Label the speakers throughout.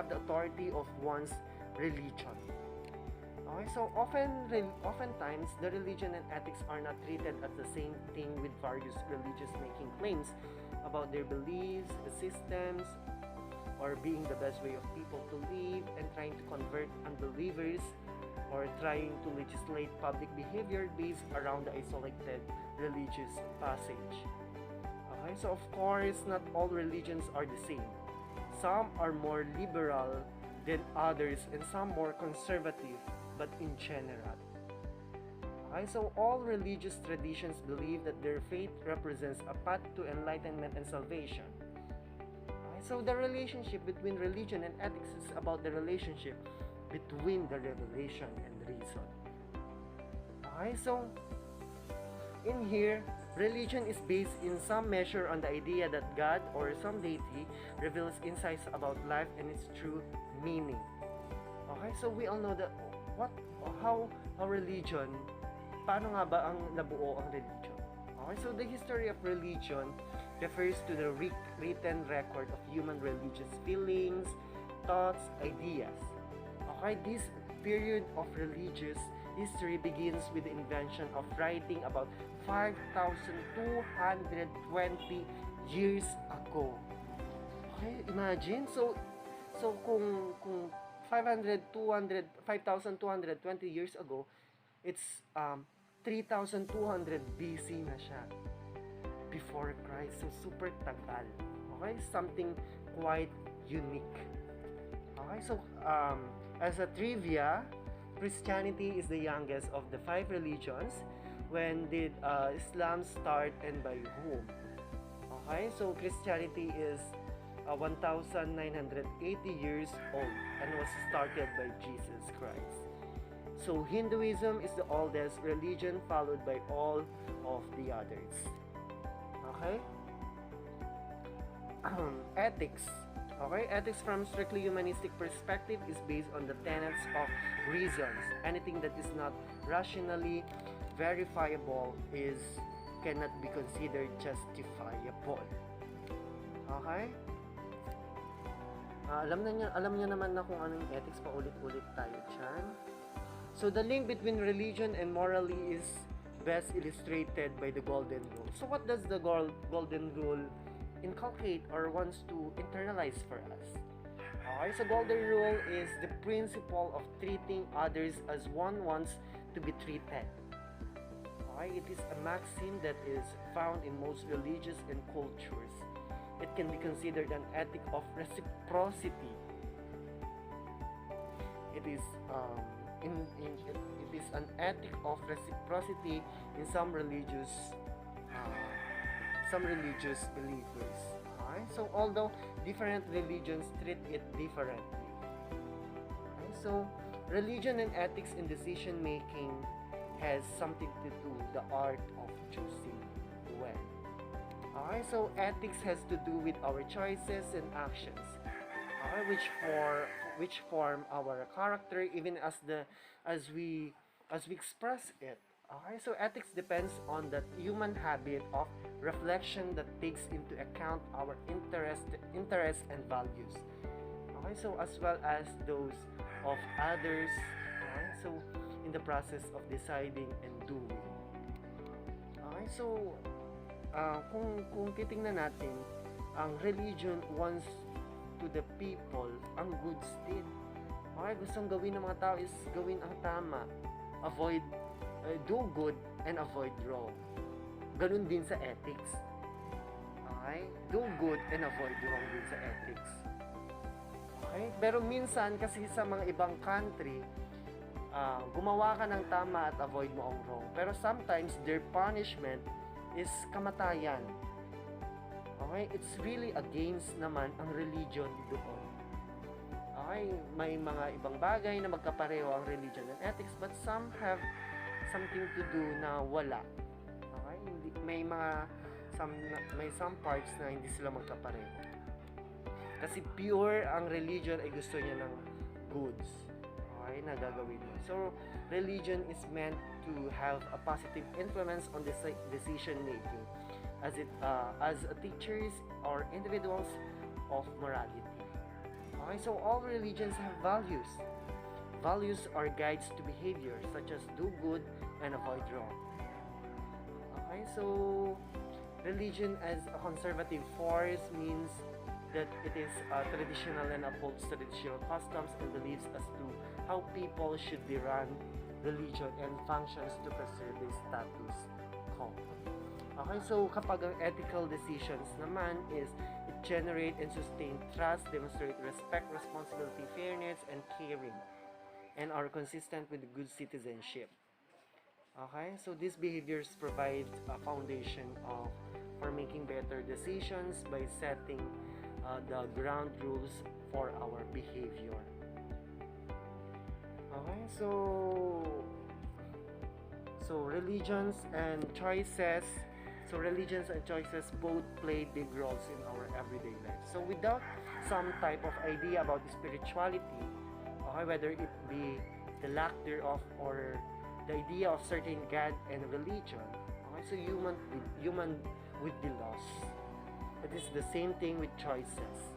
Speaker 1: have the authority of one's religion. Okay, so oftentimes the religion and ethics are not treated as the same thing, with various religions making claims about their beliefs, the systems, or being the best way of people to live, and trying to convert unbelievers, or trying to legislate public behavior based around the isolated religious passage. Okay, so of course, not all religions are the same. Some are more liberal than others, and some more conservative, but in general. Okay, so all religious traditions believe that their faith represents a path to enlightenment and salvation. Okay, so the relationship between religion and ethics is about the relationship between the revelation and reason. Okay, so in here, religion is based in some measure on the idea that God or some deity reveals insights about life and its true meaning. Okay, so we all know that how religion, paano nga ba ang nabuo ang religion? Okay, so the history of religion refers to the written record of human religious feelings, thoughts, ideas. Okay, this period of religious history begins with the invention of writing about 5,220 years ago. Okay, imagine. So kung 5,220 years ago, it's 3,200 BC na siya, before Christ. So super tagal. Okay, something quite unique. Okay, so as a trivia, Christianity is the youngest of the 5 religions. When did Islam start and by whom? Okay, so Christianity is 1,980 years old and was started by Jesus Christ. So Hinduism is the oldest religion, followed by all of the others. Okay? Ethics. Okay, ethics from strictly humanistic perspective is based on the tenets of reasons. Anything that is not rationally verifiable cannot be considered justifiable. Okay? Alam niyo naman na kung anong ethics, paulit-ulit tayo dyan. So the link between religion and morality is best illustrated by the Golden Rule. So what does the Golden Rule inculcate or wants to internalize for us? Okay, so Golden Rule is the principle of treating others as one wants to be treated. Okay, it is a maxim that is found in most religions and cultures. It can be considered an ethic of reciprocity. It is it is an ethic of reciprocity in some religious believers. Okay? So although different religions treat it differently. Okay? So religion and ethics in decision making has something to do with the art of choosing well. Okay, so ethics has to do with our choices and actions, okay, which form our character even as we express it. Okay, so ethics depends on the human habit of reflection that takes into account our interests and values. Okay, so as well as those of others. Okay, so in the process of deciding and doing. Okay, so kung titingnan natin, ang religion wants to the people ang good deed. Okay, gustong gawin ng mga tao is gawin ang tama. Do good and avoid wrong. Ganun din sa ethics. Okay? Do good and avoid wrong din sa ethics. Okay? Pero minsan kasi sa mga ibang country, gumawa ka ng tama at avoid mo ang wrong. Pero sometimes their punishment is kamatayan. Okay? It's really against naman ang religion doon. Okay? May mga ibang bagay na magkapareho ang religion and ethics, but some have something to do na wala. Okay? May some parts na hindi sila magkapareho. Kasi pure ang religion ay gusto niya ng goods. Okay? Na gagawin mo. So, religion is meant to have a positive influence on the decision making as teachers or individuals of morality. Okay, so all religions have values. Values are guides to behavior, such as do good and avoid wrong. Okay, so religion as a conservative force means that it is traditional and upholds traditional customs and beliefs as to how people should be run religion and functions to preserve the status quo. Okay, so kapag ang ethical decisions naman is it generate and sustain trust, demonstrate respect, responsibility, fairness, and caring, and are consistent with good citizenship. Okay, so these behaviors provide a foundation for making better decisions by setting the ground rules for our behavior. Okay, so religions and choices. So religions and choices both play big roles in our everyday life. So without some type of idea about spirituality, okay, whether it be the lack thereof or the idea of certain God and religion, okay, so human would be lost. It is the same thing with choices.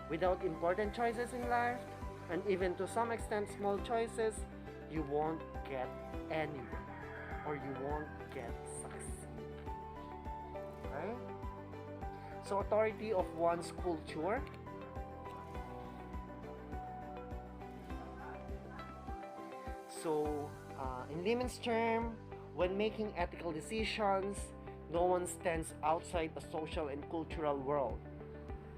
Speaker 1: Without important choices in life, and even to some extent small choices, you won't get anywhere or you won't get succeed. Okay? So authority of one's culture. So in layman's term, when making ethical decisions, no one stands outside the social and cultural world.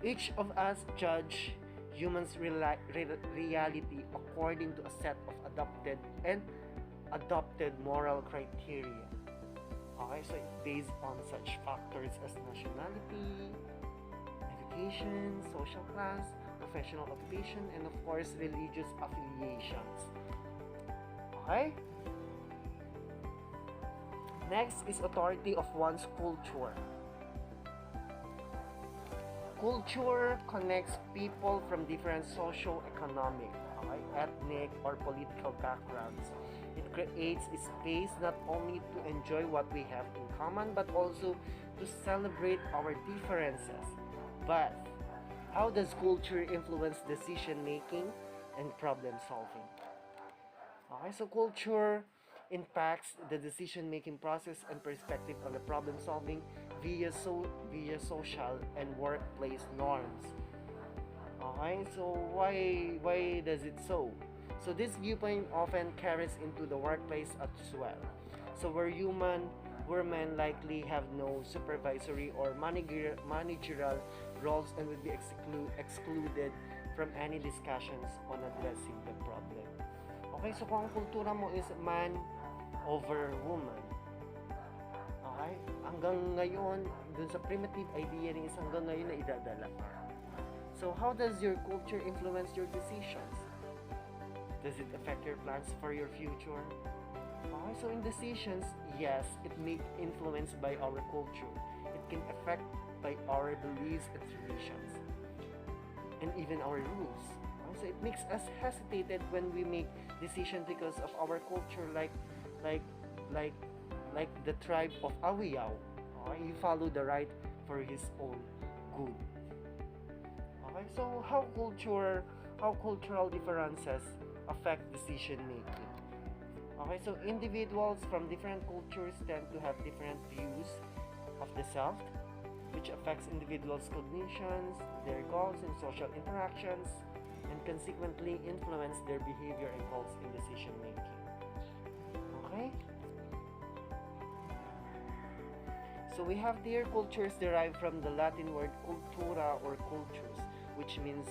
Speaker 1: Each of us judge humans' reality according to a set of adopted moral criteria. Okay, so it's based on such factors as nationality, education, social class, professional occupation, and of course, religious affiliations. Okay? Next is authority of one's culture. Culture connects people from different socio-economic, okay, ethnic, or political backgrounds. It creates a space not only to enjoy what we have in common, but also to celebrate our differences. But how does culture influence decision making and problem solving? Okay, so culture impacts the decision making process and perspective on the problem solving via social and workplace norms. Okay, so why does it so? So this viewpoint often carries into the workplace as well. So where men likely have no supervisory or managerial roles and will be excluded from any discussions on addressing the problem. Okay, so kung ang kultura mo is man over woman, okay, hanggang ngayon, dun sa primitive idea rin is hanggang ngayon na idadala pa. So how does your culture influence your decisions? Does it affect your plans for your future? Okay, so in decisions, yes, it may influence by our culture. It can affect by our beliefs and traditions, and even our rules. Okay, so it makes us hesitated when we make decisions because of our culture, like the tribe of Awiyao. Okay, he followed the right for his own good. Okay, so how cultural differences affect decision making? Okay, so individuals from different cultures tend to have different views of the self, which affects individuals' cognitions, their goals and social interactions, and consequently influence their behavior and goals in decision making. Okay? So we have their cultures derived from the Latin word cultura or cultus, which means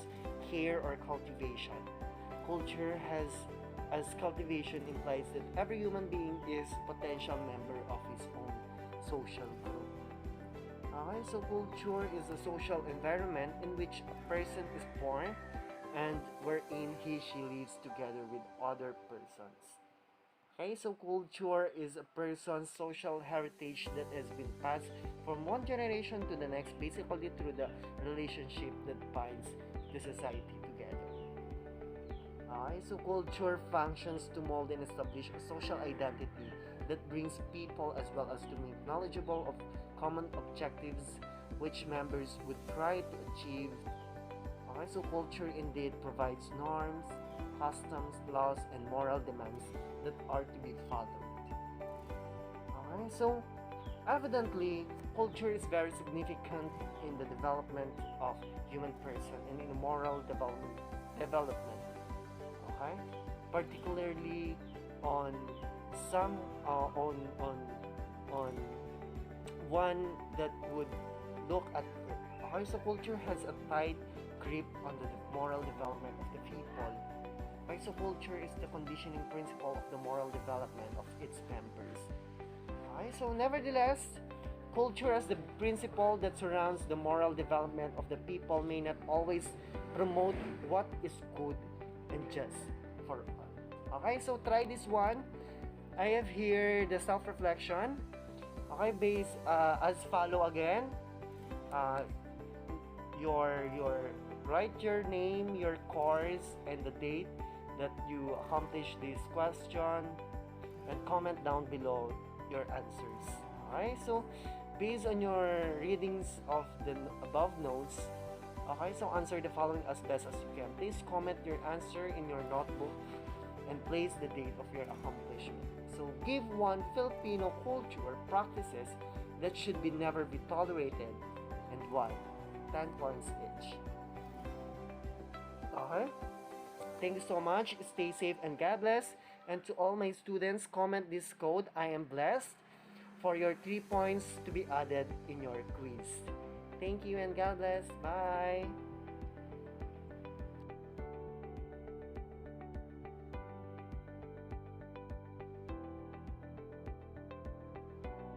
Speaker 1: care or cultivation. Culture has as cultivation implies that every human being is potential member of his own social group. Okay, so culture is a social environment in which a person is born and wherein she lives together with other persons. Okay, so culture is a person's social heritage that has been passed from one generation to the next, basically through the relationship that binds the society together. Okay, so culture functions to mold and establish a social identity that brings people as well as to make knowledgeable of common objectives which members would try to achieve. Okay, Okay, so culture indeed provides norms, customs, laws, and moral demands that are to be followed. Okay, so evidently, culture is very significant in the development of human person and in the moral development. Okay, particularly on some on one that would look at it. Okay, so culture has a tight grip on the moral development of the people. Okay, so culture is the conditioning principle of the moral development of its members. Okay, so nevertheless, culture as the principle that surrounds the moral development of the people may not always promote what is good and just for all. Okay, so try this one. I have here the self-reflection. Okay, base as follow again. Uh, your write your name, your course, and the date that you accomplished this question, and comment down below your answers. Okay, so based on your readings of the above notes, okay, so answer the following as best as you can. Please comment your answer in your notebook and place the date of your accomplishment. So give one Filipino culture or practices that should be never be tolerated and why. 10 points each. Okay? Thank you so much. Stay safe and God bless. And to all my students, comment this code, I am blessed, for your 3 points to be added in your quiz. Thank you and God bless. Bye.